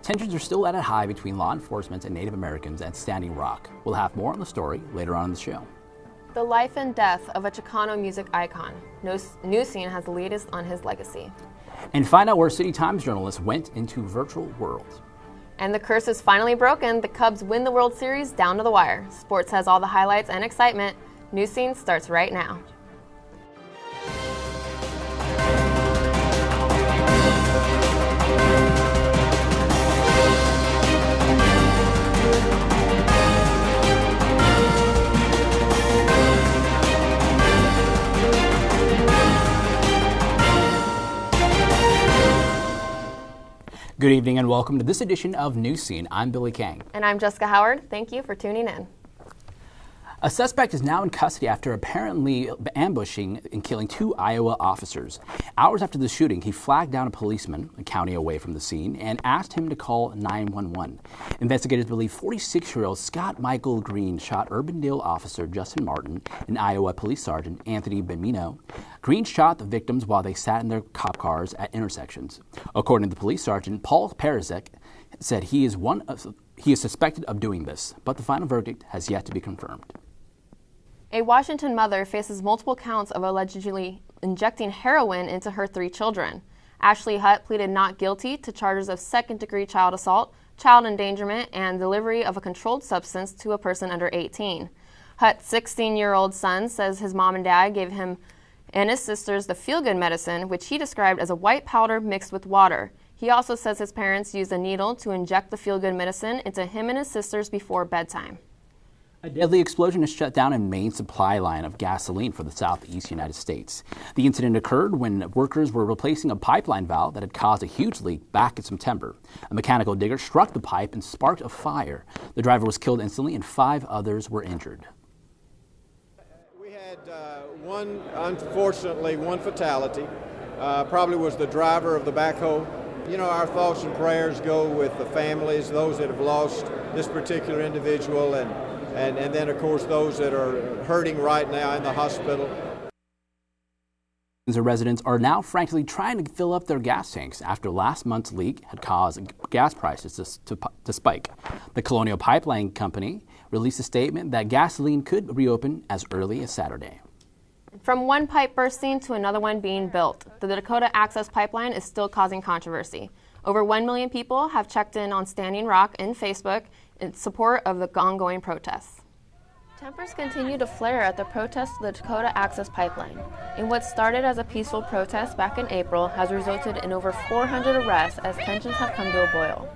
Tensions are still at a high between law enforcement and Native Americans at Standing Rock. We'll have more on the story later on in the show. The life and death of a Chicano music icon. Newscene has the latest on his legacy. And find out where City Times journalists went into virtual world. And the curse is finally broken. The Cubs win the World Series down to the wire. Sports has all the highlights and excitement. Newscene starts right now. Good evening and welcome to this edition of Newscene. I'm Billy Kang. And I'm Jessica Howard. Thank you for tuning in. A suspect is now in custody after apparently ambushing and killing two Iowa officers. Hours after the shooting, he flagged down a policeman a county away from the scene and asked him to call 911. Investigators believe 46-year-old Scott Michael Green shot Urbandale officer Justin Martin and Iowa Police Sergeant Anthony Bemino. Green shot the victims while they sat in their cop cars at intersections. According to the police sergeant, Paul Perizek said he is suspected of doing this, but the final verdict has yet to be confirmed. A Washington mother faces multiple counts of allegedly injecting heroin into her 3 children. Ashley Hutt pleaded not guilty to charges of second-degree child assault, child endangerment, and delivery of a controlled substance to a person under 18. Hutt's 16-year-old son says his mom and dad gave him and his sisters the feel-good medicine, which he described as a white powder mixed with water. He also says his parents used a needle to inject the feel-good medicine into him and his sisters before bedtime. A deadly explosion has shut down a main supply line of gasoline for the southeast United States. The incident occurred when workers were replacing a pipeline valve that had caused a huge leak back in September. A mechanical digger struck the pipe and sparked a fire. The driver was killed instantly and 5 others were injured. We had unfortunately, one fatality. Probably was the driver of the backhoe. You know, our thoughts and prayers go with the families, those that have lost this particular individual, and then, of course, those that are hurting right now in the hospital. The residents are now frantically trying to fill up their gas tanks after last month's leak had caused gas prices to spike. The Colonial Pipeline Company released a statement that gasoline could reopen as early as Saturday. From one pipe bursting to another one being built, the Dakota Access Pipeline is still causing controversy. Over 1 million people have checked in on Standing Rock and Facebook in support of the ongoing protests. Tempers continue to flare at the protest of the Dakota Access Pipeline. In what started as a peaceful protest back in April has resulted in over 400 arrests as tensions have come to a boil.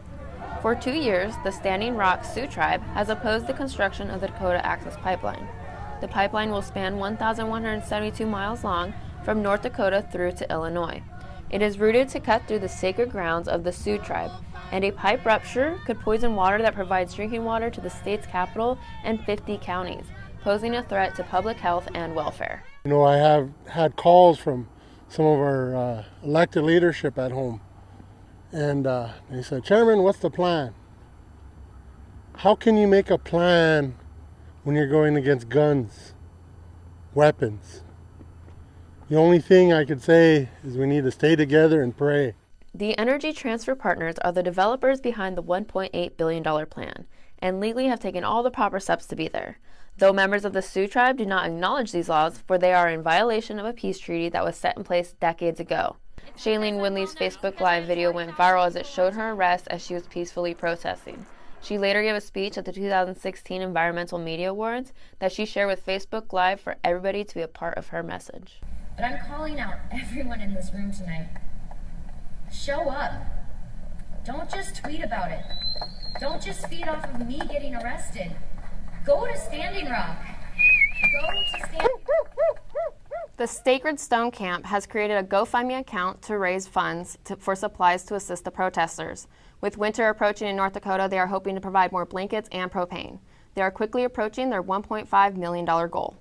For 2 years, the Standing Rock Sioux Tribe has opposed the construction of the Dakota Access Pipeline. The pipeline will span 1,172 miles long from North Dakota through to Illinois. It is routed to cut through the sacred grounds of the Sioux Tribe, and a pipe rupture could poison water that provides drinking water to the state's capital and 50 counties, posing a threat to public health and welfare. You know, I have had calls from some of our elected leadership at home, and they said, "Chairman, what's the plan?" How can you make a plan when you're going against guns, weapons? The only thing I could say is we need to stay together and pray. The Energy Transfer Partners are the developers behind the $1.8 billion plan, and legally have taken all the proper steps to be there. Though members of the Sioux Tribe do not acknowledge these laws, for they are in violation of a peace treaty that was set in place decades ago. Shailene Woodley's Facebook Live video went viral as it showed her arrest as she was peacefully protesting. She later gave a speech at the 2016 Environmental Media Awards that she shared with Facebook Live for everybody to be a part of her message. But I'm calling out everyone in this room tonight. Show up. Don't just tweet about it. Don't just feed off of me getting arrested. Go to Standing Rock. Go to Standing Rock. The Sacred Stone Camp has created a GoFundMe account to raise funds for supplies to assist the protesters. With winter approaching in North Dakota, they are hoping to provide more blankets and propane. They are quickly approaching their $1.5 million goal.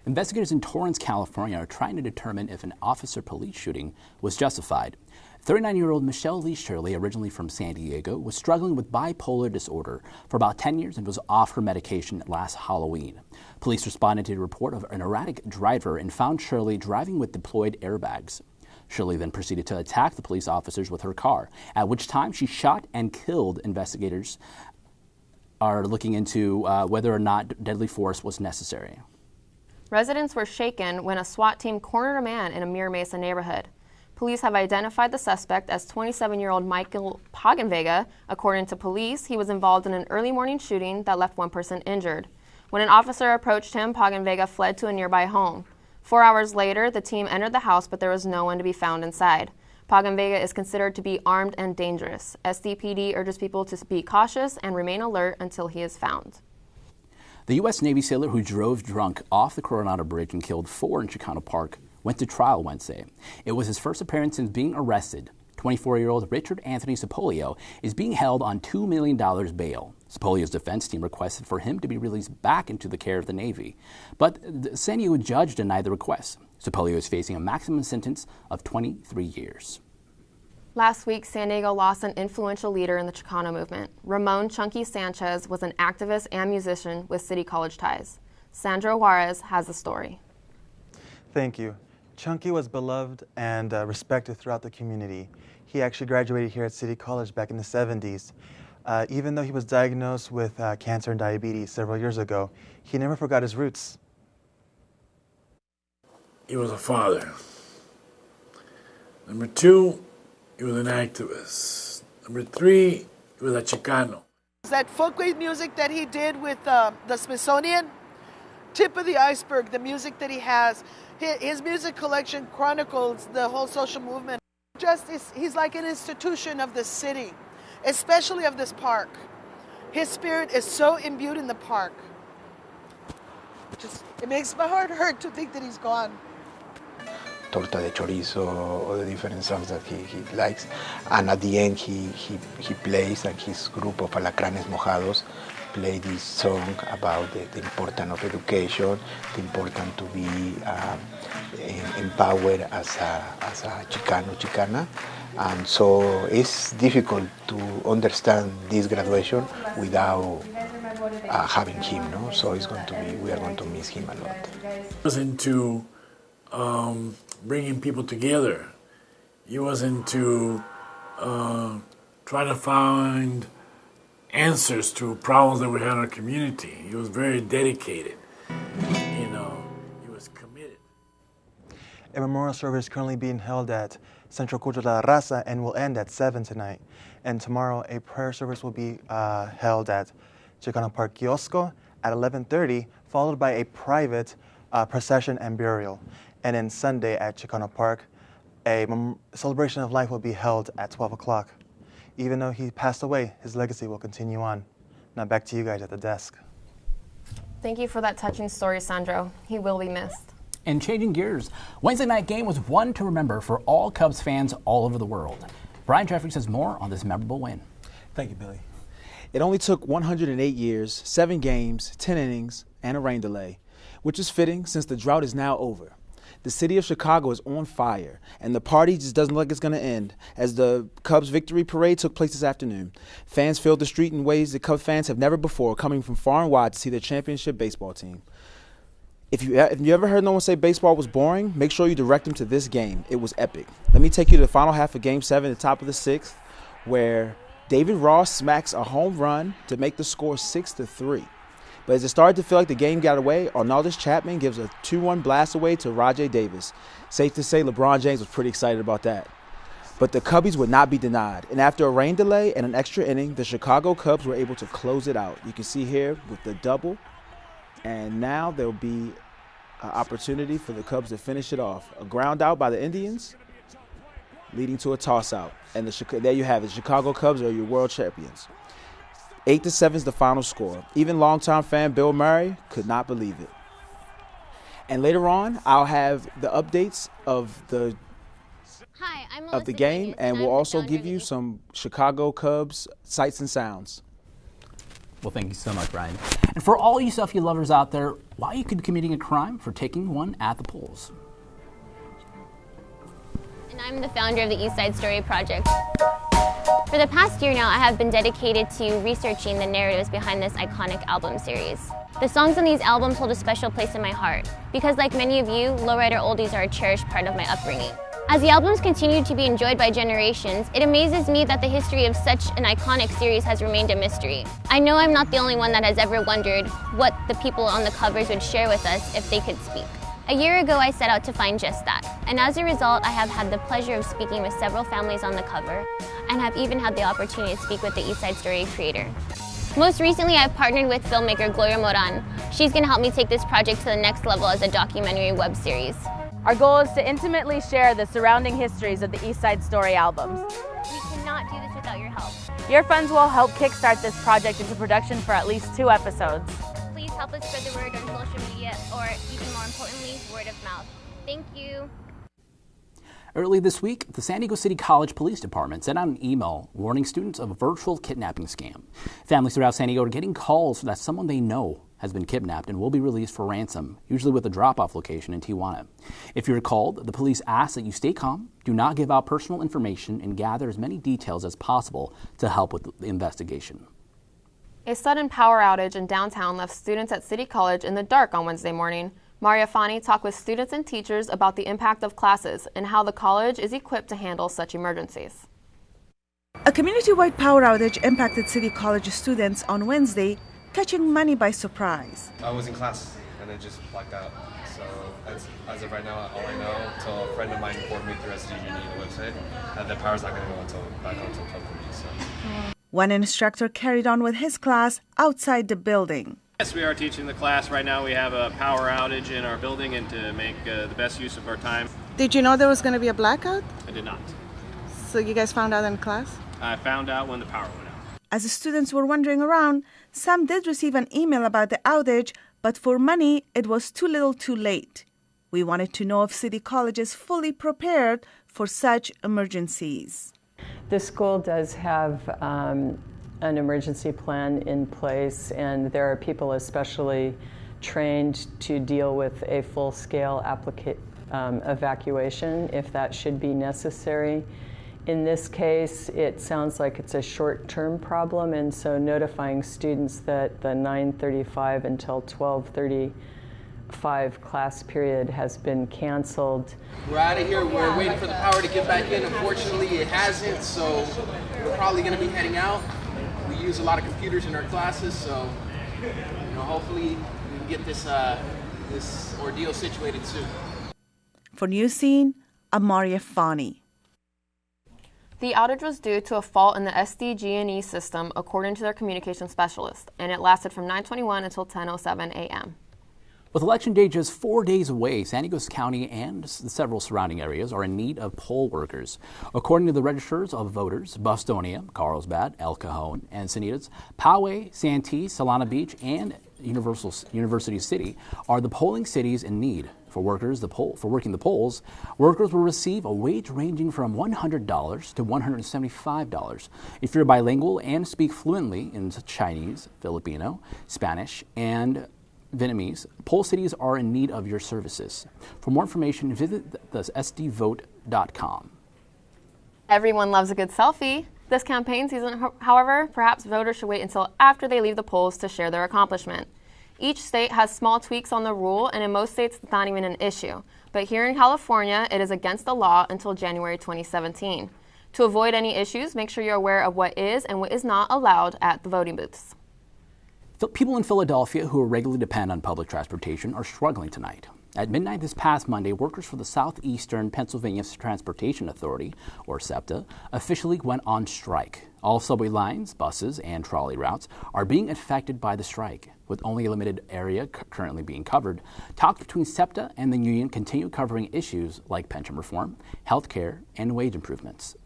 Investigators in Torrance, California are trying to determine if an officer-police shooting was justified. 39-year-old Michelle Lee Shirley, originally from San Diego, was struggling with bipolar disorder for about 10 years and was off her medication last Halloween. Police responded to a report of an erratic driver and found Shirley driving with deployed airbags. Shirley then proceeded to attack the police officers with her car, at which time she shot and killed. Investigators are looking into whether or not deadly force was necessary. Residents were shaken when a SWAT team cornered a man in a Mira Mesa neighborhood. Police have identified the suspect as 27-year-old Michael Pagenvega. According to police, he was involved in an early morning shooting that left one person injured. When an officer approached him, Pagenvega fled to a nearby home. 4 hours later, the team entered the house, but there was no one to be found inside. Pagenvega is considered to be armed and dangerous. SDPD urges people to be cautious and remain alert until he is found. The U.S. Navy sailor who drove drunk off the Coronado Bridge and killed 4 in Chicano Park went to trial Wednesday. It was his first appearance since being arrested. 24-year-old Richard Anthony Sapolio is being held on $2 million bail. Sapolio's defense team requested for him to be released back into the care of the Navy, but the San Diego judge denied the request. Sapolio is facing a maximum sentence of 23 years. Last week, San Diego lost an influential leader in the Chicano movement. Ramon Chunky Sanchez was an activist and musician with City College ties. Sandro Juarez has the story. Thank you. Chunky was beloved and respected throughout the community. He actually graduated here at City College back in the 70s. Even though he was diagnosed with cancer and diabetes several years ago, he never forgot his roots. He was a father. Number 2, he was an activist. Number 3, he was a Chicano. That folkways music that he did with the Smithsonian, tip of the iceberg, the music that he has. His music collection chronicles the whole social movement. He's like an institution of the city, especially of this park. His spirit is so imbued in the park. It makes my heart hurt to think that he's gone. Torta de chorizo or the different songs that he likes. And at the end he plays, and his group of Alacranes Mojados play this song about the importance of education, the importance to be empowered as a Chicano, Chicana. And so it's difficult to understand this graduation without having him, no? So we are going to miss him a lot. He was into bringing people together. He was into trying to find answers to problems that we had in our community. He was very dedicated. He was committed. A memorial service is currently being held at Centro Culto de la Raza and will end at 7 tonight. And tomorrow, a prayer service will be held at Chicano Park Kiosco at 11:30, followed by a private procession and burial. And then Sunday at Chicano Park, a celebration of life will be held at 12 o'clock. Even though he passed away, his legacy will continue on. Now back to you guys at the desk. Thank you for that touching story, Sandro. He will be missed. And changing gears, Wednesday night game was one to remember for all Cubs fans all over the world. Brian Jeffries has more on this memorable win. Thank you, Billy. It only took 108 years, 7 games, 10 innings, and a rain delay, which is fitting since the drought is now over. The city of Chicago is on fire, and the party just doesn't look like it's going to end, as the Cubs victory parade took place this afternoon. Fans filled the street in ways that Cubs fans have never before, coming from far and wide to see their championship baseball team. If you ever heard no one say baseball was boring, make sure you direct them to this game. It was epic. Let me take you to the final half of Game 7, the top of the 6th, where David Ross smacks a home run to make the score 6-3. But as it started to feel like the game got away, Arnaldus Chapman gives a 2-1 blast away to Rajay Davis. Safe to say LeBron James was pretty excited about that. But the Cubbies would not be denied. And after a rain delay and an extra inning, the Chicago Cubs were able to close it out. You can see here with the double. And now there will be an opportunity for the Cubs to finish it off. A ground out by the Indians, leading to a toss-out. And there you have it. Chicago Cubs are your world champions. 8-7 is the final score. Even longtime fan Bill Murray could not believe it. And later on, I'll have the updates of the game, and we'll also give you some Chicago Cubs sights and sounds. Well, thank you so much, Brian. And for all you selfie lovers out there, why you could be committing a crime for taking one at the polls? And I'm the founder of the East Side Story Project. For the past year now, I have been dedicated to researching the narratives behind this iconic album series. The songs on these albums hold a special place in my heart, because like many of you, lowrider oldies are a cherished part of my upbringing. As the albums continue to be enjoyed by generations, it amazes me that the history of such an iconic series has remained a mystery. I know I'm not the only one that has ever wondered what the people on the covers would share with us if they could speak. A year ago, I set out to find just that, and as a result, I have had the pleasure of speaking with several families on the cover, and have even had the opportunity to speak with the East Side Story creator. Most recently, I've partnered with filmmaker Gloria Moran. She's going to help me take this project to the next level as a documentary web series. Our goal is to intimately share the surrounding histories of the East Side Story albums. We cannot do this without your help. Your funds will help kickstart this project into production for at least 2 episodes. Please help us spread the word on social media, or even more importantly, word of mouth. Thank you. Early this week, the San Diego City College Police Department sent out an email warning students of a virtual kidnapping scam. Families throughout San Diego are getting calls that someone they know has been kidnapped and will be released for ransom, usually with a drop-off location in Tijuana. If you're called, the police ask that you stay calm, do not give out personal information, and gather as many details as possible to help with the investigation. A sudden power outage in downtown left students at City College in the dark on Wednesday morning. Maria Fani talked with students and teachers about the impact of classes and how the college is equipped to handle such emergencies. A community-wide power outage impacted City College students on Wednesday, catching many by surprise. I was in class and it just blacked out. So as of right now, all I know, until a friend of mine informed me through SDG&E, the website, that the power's not going to go back on until 12:30. So. One instructor carried on with his class outside the building. Yes, we are teaching the class. Right now we have a power outage in our building, and to make the best use of our time. Did you know there was going to be a blackout? I did not. So you guys found out in class? I found out when the power went out. As the students were wandering around, some did receive an email about the outage, but for many, it was too little too late. We wanted to know if City College is fully prepared for such emergencies. The school does have an emergency plan in place, and there are people especially trained to deal with a full-scale evacuation if that should be necessary. In this case, it sounds like it's a short-term problem, and so notifying students that the 9:35 until 12:35 class period has been canceled. We're out of here. We're waiting for the power to get back in. Unfortunately, it hasn't, so we're probably going to be heading out. We use a lot of computers in our classes, so hopefully we can get this ordeal situated soon. For Newscene, I'm Maria Fani. The outage was due to a fault in the SDG&E system, according to their communication specialist, and it lasted from 9:21 until 10:07 a.m. With Election Day just 4 days away, San Diego County and the several surrounding areas are in need of poll workers. According to the registers of voters, Bostonia, Carlsbad, El Cajon, Encinitas, Poway, Santee, Solana Beach, and University City are the polling cities in need. For working the polls, workers will receive a wage ranging from $100 to $175. If you're bilingual and speak fluently in Chinese, Filipino, Spanish, and Vietnamese, poll cities are in need of your services. For more information, visit sdvote.com. Everyone loves a good selfie. This campaign season, however, perhaps voters should wait until after they leave the polls to share their accomplishment. Each state has small tweaks on the rule, and in most states, it's not even an issue. But here in California, it is against the law until January 2017. To avoid any issues, make sure you're aware of what is and what is not allowed at the voting booths. People in Philadelphia who regularly depend on public transportation are struggling tonight. At midnight this past Monday, workers for the Southeastern Pennsylvania Transportation Authority, or SEPTA, officially went on strike. All subway lines, buses, and trolley routes are being affected by the strike. With only a limited area currently being covered, talks between SEPTA and the union continue covering issues like pension reform, health care, and wage improvements.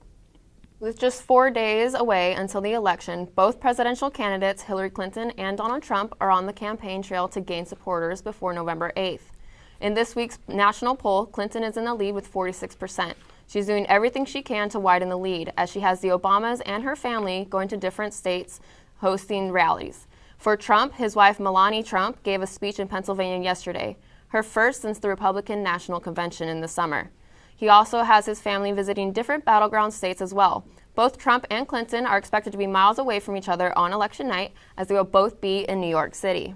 With just 4 days away until the election, both presidential candidates Hillary Clinton and Donald Trump are on the campaign trail to gain supporters before November 8th. In this week's national poll, Clinton is in the lead with 46%. She's doing everything she can to widen the lead, as she has the Obamas and her family going to different states hosting rallies. For Trump, his wife Melania Trump gave a speech in Pennsylvania yesterday, her first since the Republican National Convention in the summer. He also has his family visiting different battleground states as well. Both Trump and Clinton are expected to be miles away from each other on election night, as they will both be in New York City.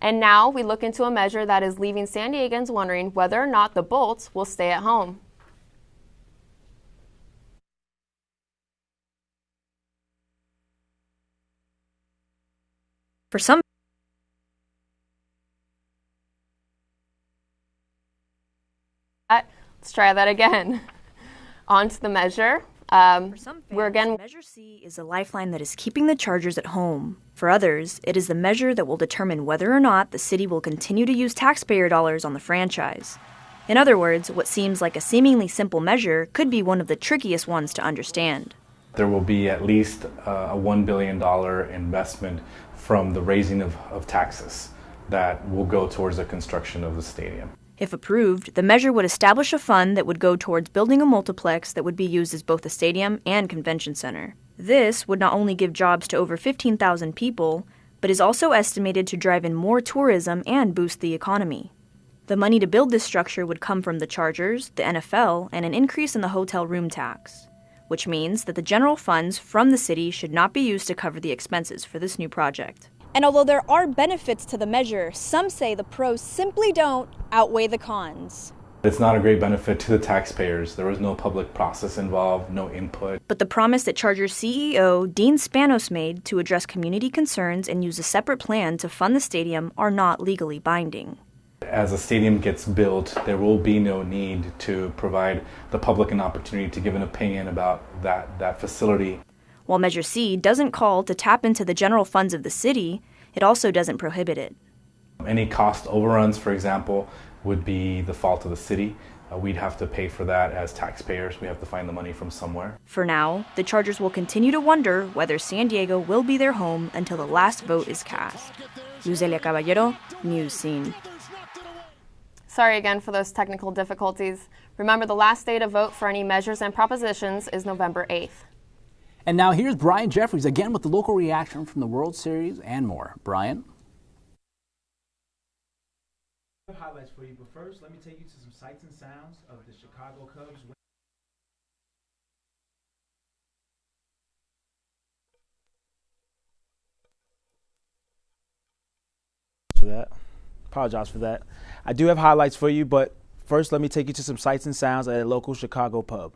And now we look into a measure that is leaving San Diegans wondering whether or not the Bolts will stay at home. For some Let's try that again. On to the measure. For some We're again. Measure C is the lifeline that is keeping the Chargers at home. For others, it is the measure that will determine whether or not the city will continue to use taxpayer dollars on the franchise. In other words, what seems like a seemingly simple measure could be one of the trickiest ones to understand. There will be at least a $1 billion investment from the raising of taxes that will go towards the construction of the stadium. If approved, the measure would establish a fund that would go towards building a multiplex that would be used as both a stadium and convention center. This would not only give jobs to over 15,000 people, but is also estimated to drive in more tourism and boost the economy. The money to build this structure would come from the Chargers, the NFL, and an increase in the hotel room tax, which means that the general funds from the city should not be used to cover the expenses for this new project. And although there are benefits to the measure, some say the pros simply don't outweigh the cons. It's not a great benefit to the taxpayers. There was no public process involved, no input. But the promise that Chargers CEO Dean Spanos made to address community concerns and use a separate plan to fund the stadium are not legally binding. As a stadium gets built, there will be no need to provide the public an opportunity to give an opinion about that facility. While Measure C doesn't call to tap into the general funds of the city, it also doesn't prohibit it. Any cost overruns, for example, would be the fault of the city. We'd have to pay for that as taxpayers. We have to find the money from somewhere. For now, the Chargers will continue to wonder whether San Diego will be their home until the last vote is cast. Luzelia Caballero, Newscene. Sorry again for those technical difficulties. Remember, the last day to vote for any measures and propositions is November 8th. And now here's Brian Jeffries again with the local reaction from the World Series and more. Brian? Highlights for you, but first let me take you to some sights and sounds of the Chicago Cubs. Apologize for that. I do have highlights for you, but first let me take you to some sights and sounds at a local Chicago pub.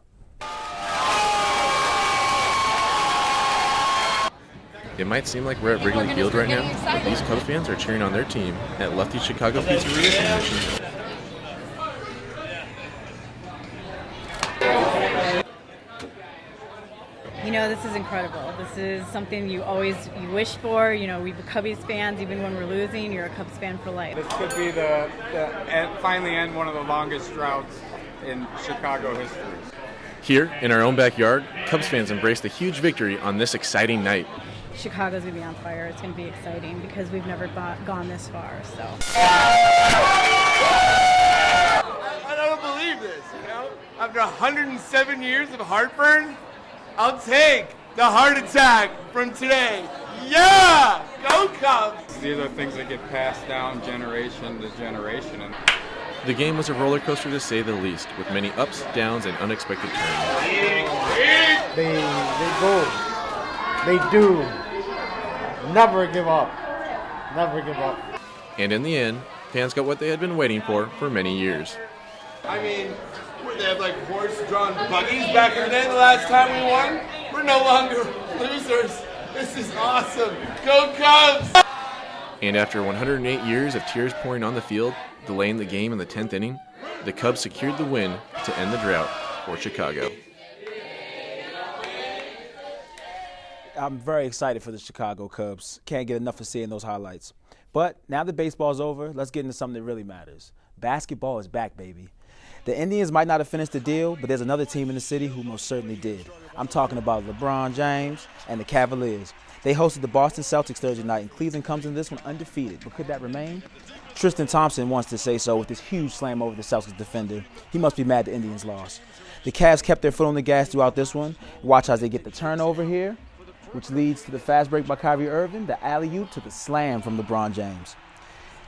It might seem like we're at Wrigley Field right now, but these Cubs fans are cheering on their team at Lefty Chicago Pizzeria in Mission. You know, this is incredible. This is something you wish for. You know, we're Cubbies fans, even when we're losing, you're a Cubs fan for life. This could be the finally end one of the longest droughts in Chicago history. Here, in our own backyard, Cubs fans embraced a huge victory on this exciting night. Chicago's going to be on fire. It's going to be exciting because we've never gone this far. So I don't believe this, you know? After 107 years of heartburn, I'll take the heart attack from today. Yeah! Go Cubs! These are things that get passed down generation to generation. And the game was a roller coaster to say the least, with many ups, downs, and unexpected turns. They go. They do. Never give up. Never give up. And in the end, fans got what they had been waiting for many years. I mean, they had like horse-drawn buggies back in the day the last time we won. We're no longer losers. This is awesome. Go Cubs! And after 108 years of tears pouring on the field, delaying the game in the 10th inning, the Cubs secured the win to end the drought for Chicago. I'm very excited for the Chicago Cubs. Can't get enough of seeing those highlights. But now that baseball's over, let's get into something that really matters. Basketball is back, baby. The Indians might not have finished the deal, but there's another team in the city who most certainly did. I'm talking about LeBron James and the Cavaliers. They hosted the Boston Celtics Thursday night, and Cleveland comes in this one undefeated. But could that remain? Tristan Thompson wants to say so with this huge slam over the Celtics defender. He must be mad the Indians lost. The Cavs kept their foot on the gas throughout this one. Watch as they get the turnover here, which leads to the fast break by Kyrie Irving, the alley-oop to the slam from LeBron James.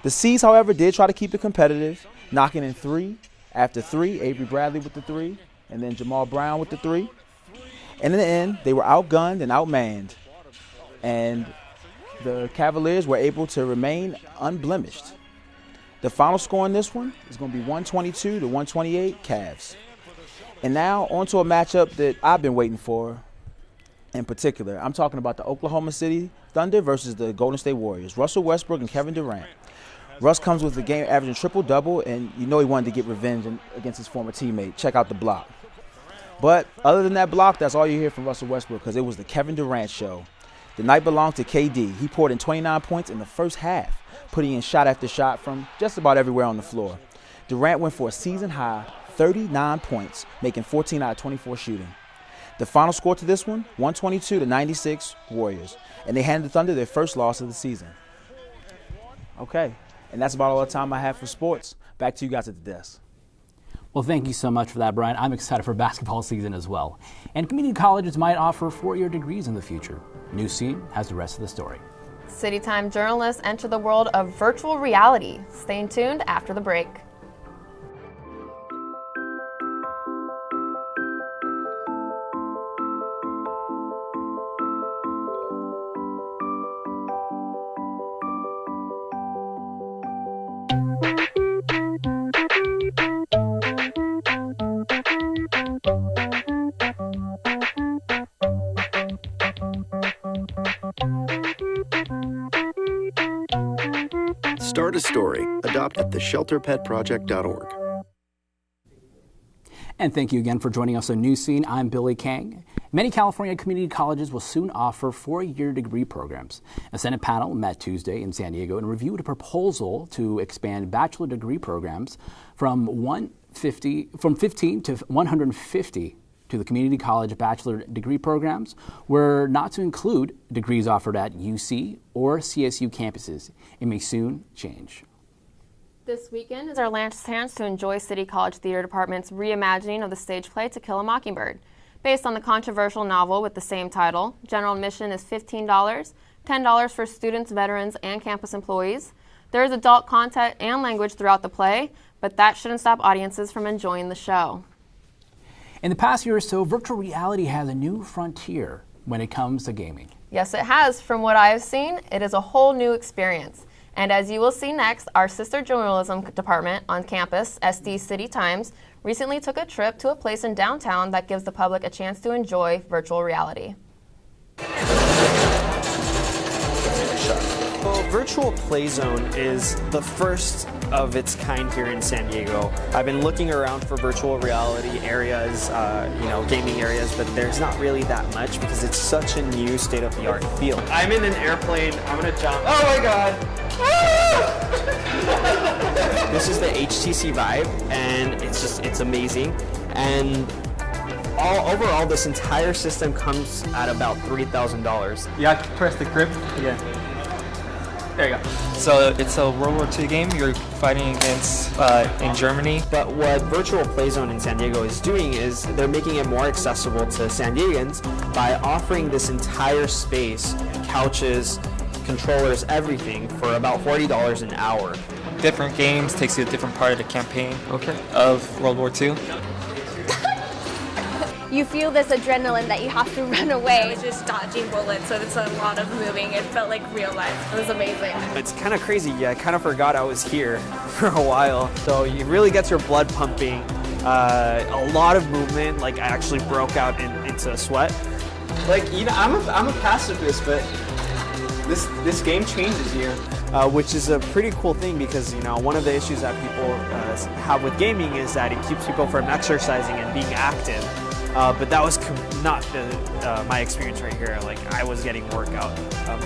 The C's, however, did try to keep it competitive, knocking in three. After three, Avery Bradley with the three, and then Jamal Brown with the three. And in the end, they were outgunned and outmanned. And the Cavaliers were able to remain unblemished. The final score in this one is going to be 122 to 128 Cavs. And now on to a matchup that I've been waiting for. in particular. I'm talking about the Oklahoma City Thunder versus the Golden State Warriors. Russell Westbrook and Kevin Durant. Russ comes with the game averaging triple-double, and you know he wanted to get revenge against his former teammate. Check out the block. But other than that block, that's all you hear from Russell Westbrook, because it was the Kevin Durant show. The night belonged to KD. He poured in 29 points in the first half, putting in shot after shot from just about everywhere on the floor. Durant went for a season-high 39 points, making 14 out of 24 shooting. The final score to this one, 122-96 Warriors, and they handed the Thunder their first loss of the season. Okay, and that's about all the time I have for sports. Back to you guys at the desk. Well, thank you so much for that, Brian. I'm excited for basketball season as well. And community colleges might offer four-year degrees in the future. Newscene has the rest of the story. City Time journalists enter the world of virtual reality. Stay tuned after the break. Start a story. Adopt at theshelterpetproject.org. And thank you again for joining us on Newscene. I'm Billy Kang. Many California community colleges will soon offer four-year degree programs. A Senate panel met Tuesday in San Diego and reviewed a proposal to expand bachelor degree programs from 15 to 150 to the community college bachelor degree programs were not to include degrees offered at UC or CSU campuses. It may soon change. This weekend is our last chance to enjoy City College Theater Department's reimagining of the stage play To Kill a Mockingbird. Based on the controversial novel with the same title, general admission is $15, $10 for students, veterans, and campus employees. There is adult content and language throughout the play, but that shouldn't stop audiences from enjoying the show. In the past year or so, virtual reality has a new frontier when it comes to gaming. Yes, it has. From what I have seen, it is a whole new experience. And as you will see next, our sister journalism department on campus, SD City Times, recently took a trip to a place in downtown that gives the public a chance to enjoy virtual reality. Well, Virtual Play Zone is the first of its kind here in San Diego. I've been looking around for virtual reality areas, gaming areas, but there's not really that much because it's such a new state-of-the-art field. I'm in an airplane. I'm gonna jump. Oh my god! This is the HTC Vive, and it's amazing. And overall, this entire system comes at about $3,000. You have to press the grip. Yeah. There you go. So it's a World War II game. You're fighting against in Germany. But what Virtual Play Zone in San Diego is doing is they're making it more accessible to San Diegans by offering this entire space, couches, controllers, everything for about $40 an hour. Different games takes you a different part of the campaign of World War II. You feel this adrenaline that you have to run away. It's just dodging bullets, so it's a lot of moving. It felt like real life. It was amazing. It's kind of crazy. Yeah, I kind of forgot I was here for a while. So it really gets your blood pumping. A lot of movement. Like I actually broke out into a sweat. Like I'm a pacifist, but this game changes you. Which is a pretty cool thing because one of the issues that people have with gaming is that it keeps people from exercising and being active. But that was not my experience right here. Like I was getting workout,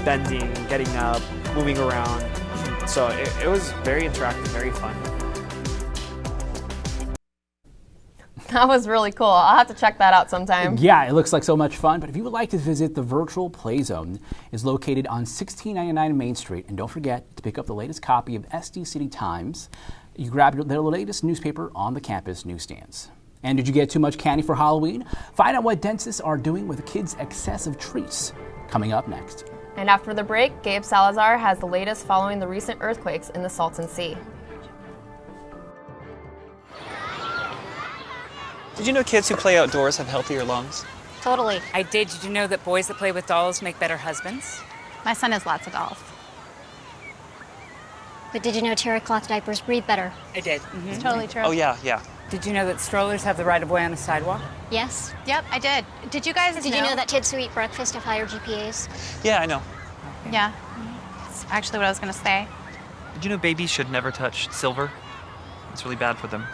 bending, getting up, moving around. So it was very interactive, very fun. That was really cool. I'll have to check that out sometime. Yeah, it looks like so much fun. But if you would like to visit the Virtual Play Zone, it's located on 1699 Main Street. And don't forget to pick up the latest copy of SD City Times. You grab their latest newspaper on the campus newsstands. And did you get too much candy for Halloween? Find out what dentists are doing with kids' excessive treats. Coming up next. And after the break, Gabe Salazar has the latest following the recent earthquakes in the Salton Sea. Did you know kids who play outdoors have healthier lungs? Totally. I did. Did you know that boys that play with dolls make better husbands? My son has lots of dolls. But did you know terry cloth diapers breathe better? I did. It's totally true. Oh, yeah. Did you know that strollers have the right of way on a sidewalk? Yes. Yep, I did. Did you guys Did you know that kids who eat breakfast have higher GPAs? Yeah, I know. Yeah. That's actually what I was going to say. Did you know babies should never touch silver? It's really bad for them.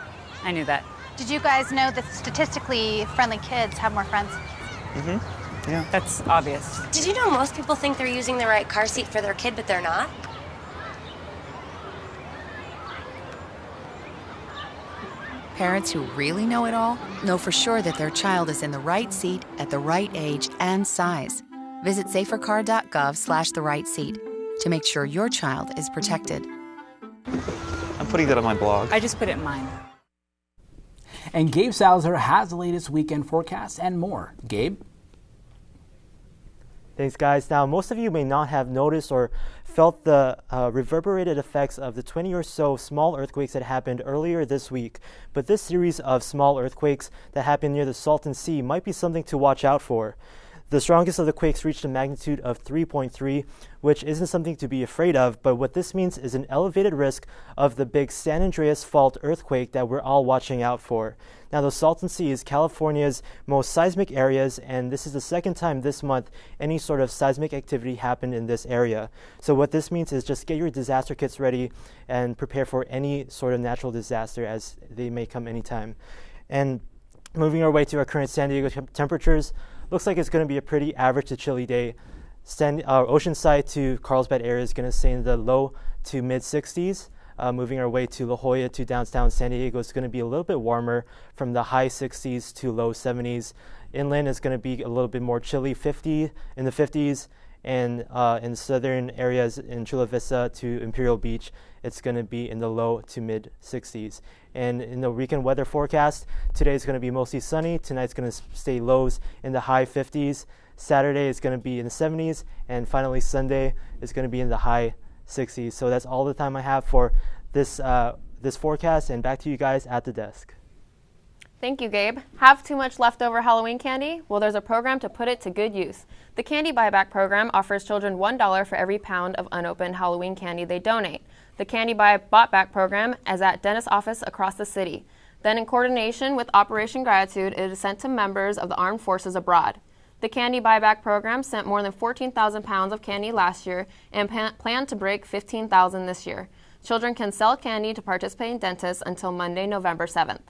I knew that. Did you guys know that statistically friendly kids have more friends? Mm-hmm. Yeah. That's obvious. Did you know most people think they're using the right car seat for their kid, but they're not? Parents who really know it all know for sure that their child is in the right seat at the right age and size. Visit safercar.gov/the right seat to make sure your child is protected. I'm putting that on my blog. I just put it in mine. And Gabe Salzer has the latest weekend forecast and more. Gabe? Thanks, guys. Now, most of you may not have noticed or felt the reverberated effects of the 20 or so small earthquakes that happened earlier this week. But this series of small earthquakes that happened near the Salton Sea might be something to watch out for. The strongest of the quakes reached a magnitude of 3.3, which isn't something to be afraid of, but what this means is an elevated risk of the big San Andreas Fault earthquake that we're all watching out for. Now, the Salton Sea is California's most seismic areas, and this is the second time this month any sort of seismic activity happened in this area. So what this means is just get your disaster kits ready and prepare for any sort of natural disaster as they may come anytime. And moving our way to our current San Diego temperatures, looks like it's going to be a pretty average to chilly day. Oceanside to Carlsbad area is going to stay in the low to mid 60s. Moving our way to La Jolla to downtown San Diego is going to be a little bit warmer from the high 60s to low 70s. Inland is going to be a little bit more chilly, 50 in the 50s. And in southern areas in Chula Vista to Imperial Beach, it's going to be in the low to mid 60s. And in the weekend weather forecast, today is going to be mostly sunny. Tonight's going to stay lows in the high 50s. Saturday is going to be in the 70s. And finally, Sunday is going to be in the high 60s. So that's all the time I have for this forecast. And back to you guys at the desk. Thank you, Gabe. Have too much leftover Halloween candy? Well, there's a program to put it to good use. The Candy Buyback Program offers children $1 for every pound of unopened Halloween candy they donate. The Candy Bought Back Program is at dentist office across the city. Then, in coordination with Operation Gratitude, it is sent to members of the armed forces abroad. The Candy Buyback Program sent more than 14,000 pounds of candy last year and plan to break 15,000 this year. Children can sell candy to participating dentists until Monday, November 7th.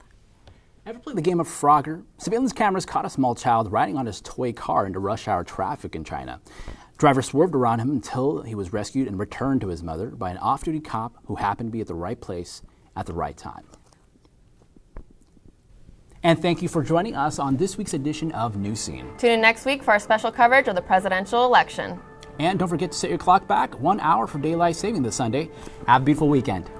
Ever play the game of Frogger? Surveillance cameras caught a small child riding on his toy car into rush hour traffic in China. Driver swerved around him until he was rescued and returned to his mother by an off-duty cop who happened to be at the right place at the right time. And thank you for joining us on this week's edition of Newscene. Tune in next week for our special coverage of the presidential election. And don't forget to set your clock back 1 hour for daylight saving this Sunday. Have a beautiful weekend.